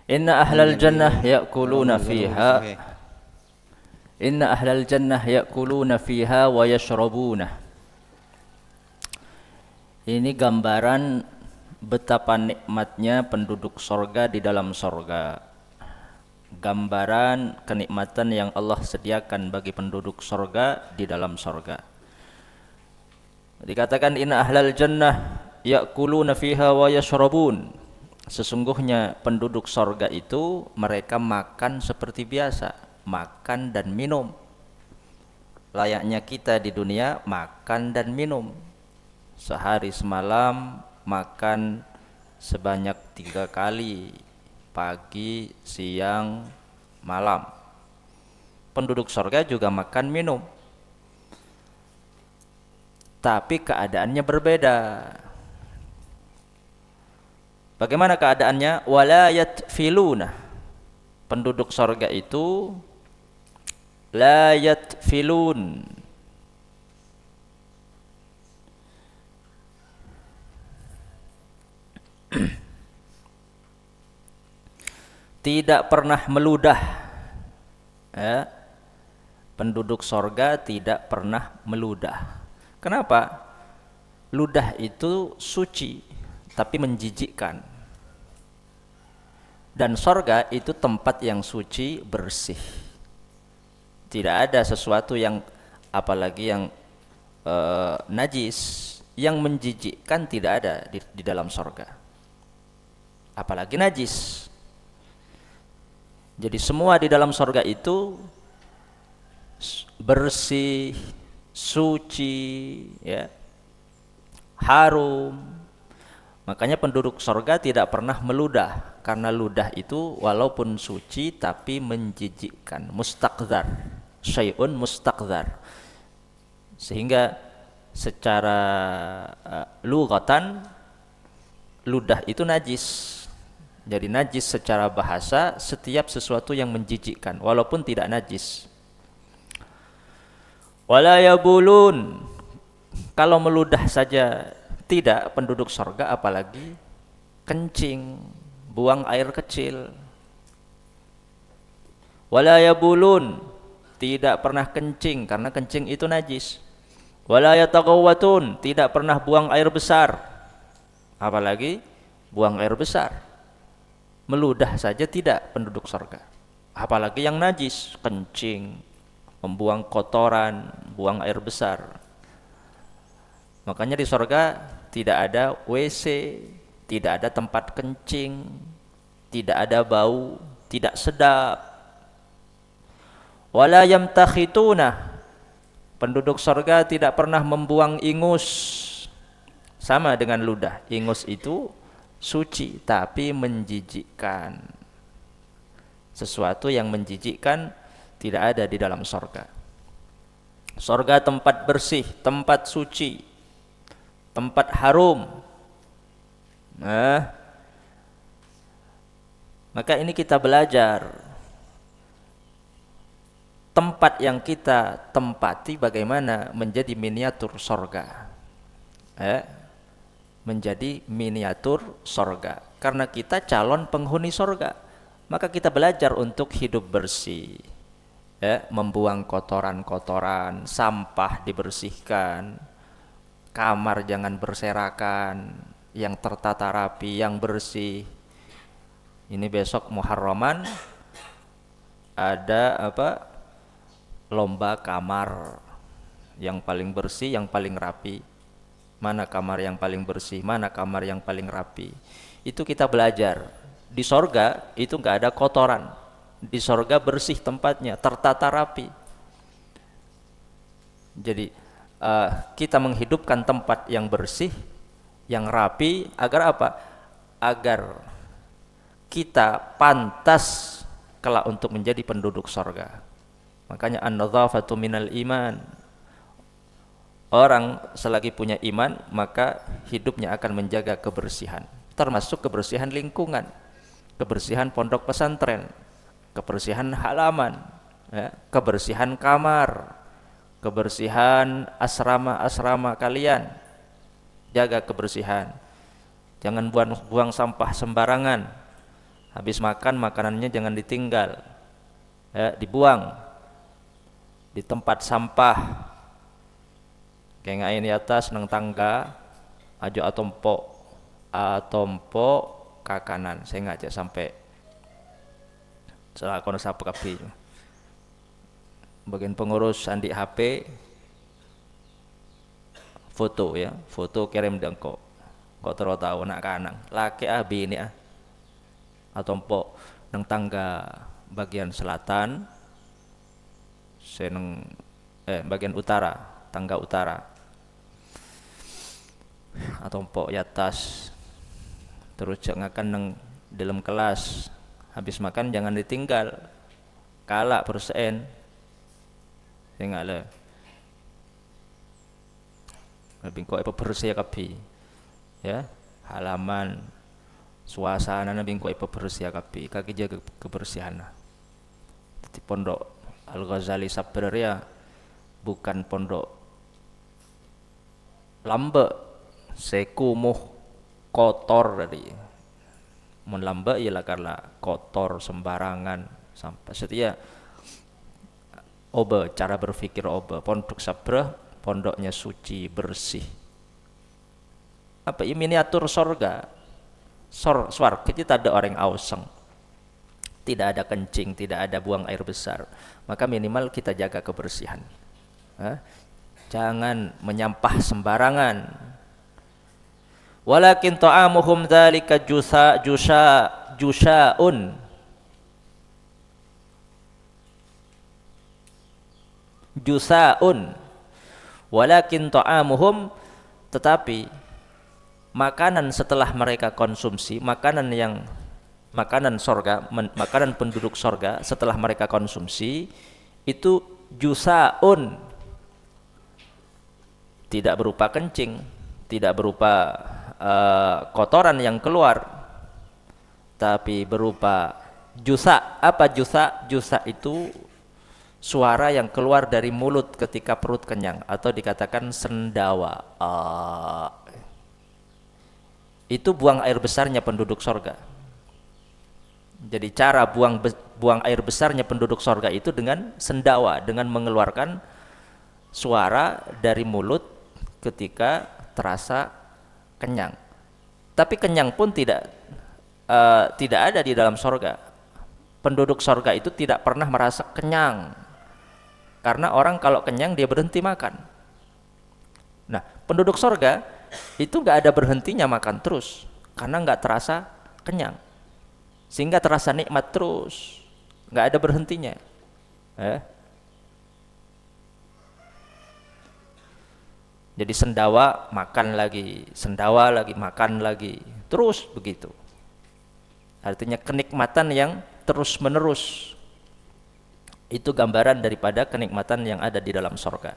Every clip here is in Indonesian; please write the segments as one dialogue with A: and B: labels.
A: Inna ahlal jannah ya'kuluna fiha
B: sahih.
A: Inna ahlal jannah ya'kuluna fiha wa yashrabuna. Ini gambaran betapa nikmatnya penduduk sorga di dalam sorga. Gambaran kenikmatan yang Allah sediakan bagi penduduk sorga di dalam sorga. Dikatakan inna ahlal jannah ya'kuluna fiha wa yashrabun. Sesungguhnya penduduk sorga itu mereka makan seperti biasa, makan dan minum. Layaknya kita di dunia makan dan minum. Sehari semalam makan sebanyak 3 kali, pagi, siang, malam. Penduduk sorga juga makan minum, tapi keadaannya berbeda. Bagaimana keadaannya? Wala yatfiluna. Penduduk sorga itu la yatfilun. Tidak pernah meludah. Ya. Penduduk sorga tidak pernah meludah. Kenapa? Ludah itu suci, tapi menjijikkan. Dan sorga itu tempat yang suci, bersih. Tidak ada sesuatu yang, apalagi yang najis, yang menjijikkan tidak ada di dalam sorga. Apalagi najis. Jadi semua di dalam sorga itu bersih, suci, ya, harum. Makanya penduduk sorga tidak pernah meludah, karena ludah itu walaupun suci tapi menjijikkan, mustaqdzar, syai'un mustaqdzar. Sehingga secara lughatan ludah itu najis. Jadi najis secara bahasa setiap sesuatu yang menjijikkan walaupun tidak najis. Wala yabulun, kalau meludah saja tidak penduduk sorga, apalagi kencing, buang air kecil. Wala yabulun, tidak pernah kencing karena kencing itu najis. Wala yataghawwatun, tidak pernah buang air besar, apalagi buang air besar. Meludah saja tidak penduduk sorga, apalagi yang najis, kencing, membuang kotoran, buang air besar. Makanya di sorga tidak ada WC, tidak ada tempat kencing, tidak ada bau, tidak sedap. Wala yamtakhituna, penduduk sorga tidak pernah membuang ingus. Sama dengan ludah, ingus itu suci tapi menjijikkan. Sesuatu yang menjijikkan tidak ada di dalam sorga. Sorga tempat bersih, tempat suci, tempat harum. Nah, maka ini kita belajar tempat yang kita tempati bagaimana menjadi miniatur sorga. Menjadi miniatur sorga. Karena kita calon penghuni sorga, maka kita belajar untuk hidup bersih. Membuang kotoran-kotoran, sampah dibersihkan, kamar jangan berserakan, yang tertata rapi, yang bersih. Ini besok Muharraman ada lomba kamar yang paling bersih, yang paling rapi. Mana kamar yang paling bersih, mana kamar yang paling rapi. Itu kita belajar. Di sorga itu nggak ada kotoran. Di sorga bersih tempatnya, tertata rapi. Jadi kita menghidupkan tempat yang bersih, yang rapi, agar apa? Agar kita pantas kelak untuk menjadi penduduk sorga. Makanya an-nadzafatu minal iman. Orang selagi punya iman, maka hidupnya akan menjaga kebersihan, termasuk kebersihan lingkungan, kebersihan pondok pesantren, kebersihan halaman, kebersihan kamar, kebersihan asrama-asrama kalian. Jaga kebersihan. Jangan buang sampah sembarangan. Habis makan makanannya jangan ditinggal, ya, dibuang di tempat sampah. Kayak ngain di atas nang tangga, ajo atompo kakanan. Saya ngajak sampai salah kono sapu kapi. Bagian pengurus andi HP foto ya, foto kirim dengko. Kok terus tahu nak kanang. Laki abi ini atompo nang tangga bagian selatan, seneng bagian utara, tangga utara. Atau empok di atas. Terus jangan nang dalam kelas. Habis makan jangan ditinggal. Kalak persen. Tengok le. Lebih kok apa bersih kapi. Ya, halaman suasana nabi kok apa bersih kapi. Kaki jaga kebersihan. Di pondok Al-Ghazali Sabreria bukan pondok lambe sekumuh kotor tadi. Mun lambe ialah karena kotor sembarangan sampai setia oba cara berpikir oba. Pondok Sabreh pondoknya suci bersih. Apa ini miniatur sorga? Swarga kita ada orang auseng. Tidak ada kencing, tidak ada buang air besar. Maka minimal kita jaga kebersihan. Jangan menyampah sembarangan. Walakin ta'amuhum dzalika jushaun. Walakin ta'amuhum, tetapi makanan setelah mereka konsumsi, makanan sorga, makanan penduduk sorga setelah mereka konsumsi itu jusaun, tidak berupa kencing, tidak berupa kotoran yang keluar, tapi berupa jusa. Apa jusa? Jusa itu suara yang keluar dari mulut ketika perut kenyang, atau dikatakan sendawa. Itu buang air besarnya penduduk sorga. Jadi cara buang air besarnya penduduk sorga itu dengan sendawa, dengan mengeluarkan suara dari mulut ketika terasa kenyang. Tapi kenyang pun tidak ada di dalam sorga. Penduduk sorga itu tidak pernah merasa kenyang, karena orang kalau kenyang dia berhenti makan. Nah, penduduk sorga itu nggak ada berhentinya makan terus, karena nggak terasa kenyang, sehingga terasa nikmat terus, nggak ada berhentinya. Jadi sendawa makan lagi, sendawa lagi makan lagi, terus begitu. Artinya kenikmatan yang terus menerus. Itu gambaran daripada kenikmatan yang ada di dalam sorga.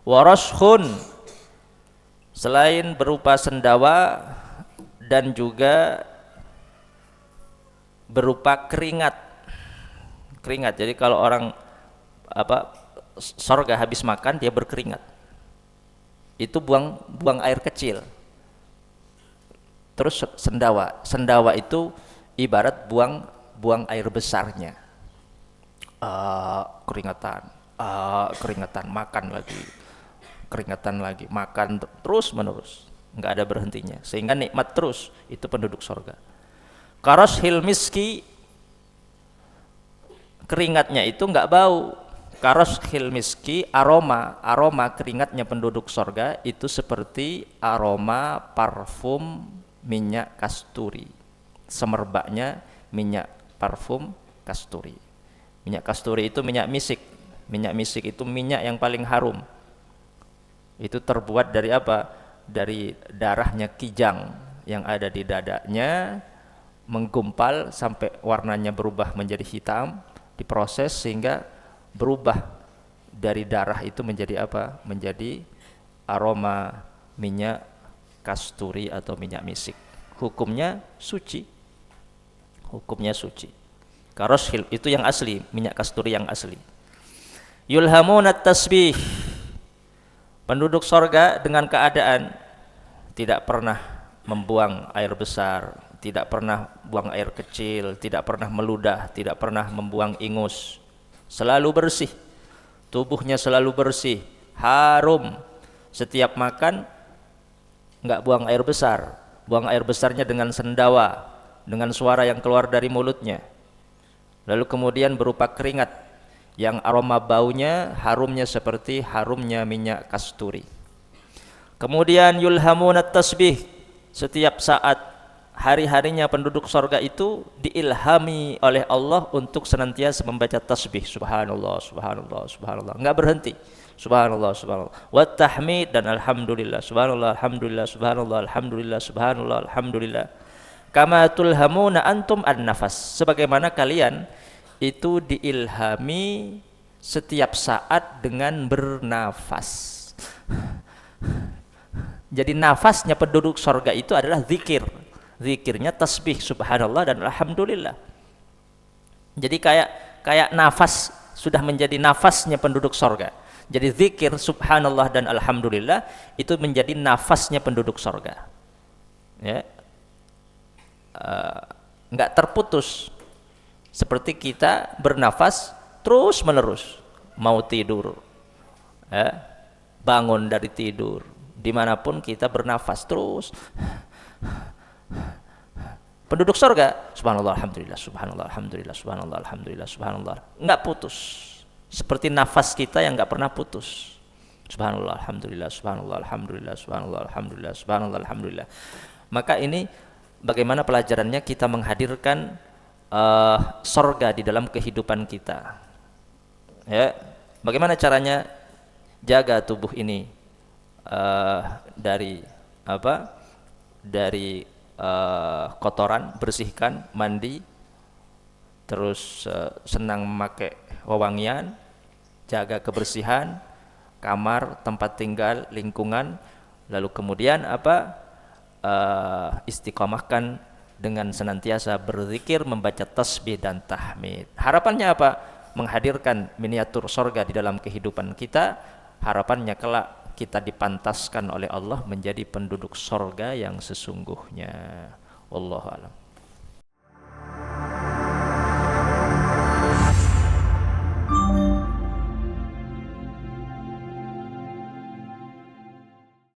A: Warashun, selain berupa sendawa dan juga berupa keringat. Jadi kalau orang sorga habis makan dia berkeringat. Itu buang air kecil. Terus sendawa itu ibarat buang air besarnya. Keringatan, makan lagi, makan terus menerus, nggak ada berhentinya, sehingga nikmat terus. Itu penduduk sorga. Karashil miski, keringatnya itu nggak bau. Karashil miski, aroma keringatnya penduduk sorga itu seperti aroma parfum minyak kasturi. Semerbaknya minyak parfum kasturi. Minyak kasturi itu minyak misik. Minyak misik itu minyak yang paling harum. Itu terbuat dari apa? Dari darahnya kijang yang ada di dadanya, menggumpal sampai warnanya berubah menjadi hitam, diproses sehingga berubah dari darah itu menjadi apa? Menjadi aroma minyak kasturi atau minyak misik. Hukumnya suci. Karashil itu yang asli, minyak kasturi yang asli. Yulhamunat tasbih, penduduk sorga dengan keadaan tidak pernah membuang air besar, tidak pernah buang air kecil, tidak pernah meludah, tidak pernah membuang ingus, selalu bersih, tubuhnya selalu bersih, harum. Setiap makan nggak buang air besar, buang air besarnya dengan sendawa, dengan suara yang keluar dari mulutnya. Lalu kemudian berupa keringat yang aroma baunya, harumnya seperti harumnya minyak kasturi. Kemudian yulhamunat tasbih, setiap saat hari-harinya penduduk sorga itu diilhami oleh Allah untuk senantiasa membaca tasbih, subhanallah, subhanallah, subhanallah, nggak berhenti, subhanallah, subhanallah, wa tahmid, dan alhamdulillah, subhanallah, alhamdulillah, subhanallah, alhamdulillah, subhanallah, alhamdulillah. Kama tulhamuna antum an-nafas, sebagaimana kalian itu diilhami setiap saat dengan bernafas. Jadi nafasnya penduduk sorga itu adalah zikir. Zikirnya tasbih, subhanallah, dan alhamdulillah. Jadi kayak nafas sudah menjadi nafasnya penduduk sorga. Jadi zikir, subhanallah, dan alhamdulillah itu menjadi nafasnya penduduk sorga. Ya, nggak terputus. Seperti kita bernafas terus menerus. Mau tidur, ya, bangun dari tidur, dimanapun kita bernafas terus. Penduduk surga, subhanallah, alhamdulillah, subhanallah, alhamdulillah, subhanallah, alhamdulillah, subhanallah, nggak putus. Seperti nafas kita yang nggak pernah putus. Subhanallah, alhamdulillah, subhanallah, alhamdulillah, subhanallah, alhamdulillah, subhanallah, alhamdulillah. Maka ini bagaimana pelajarannya kita menghadirkan surga di dalam kehidupan kita. Ya, bagaimana caranya jaga tubuh ini dari apa? Dari kotoran, bersihkan, mandi, terus senang memakai wewangian, jaga kebersihan kamar, tempat tinggal, lingkungan, lalu kemudian apa? Istiqomahkan dengan senantiasa berzikir, membaca tasbih dan tahmid. Harapannya apa? Menghadirkan miniatur surga di dalam kehidupan kita. Harapannya kelak kita dipantaskan oleh Allah menjadi penduduk surga yang sesungguhnya. Wallahu a'lam.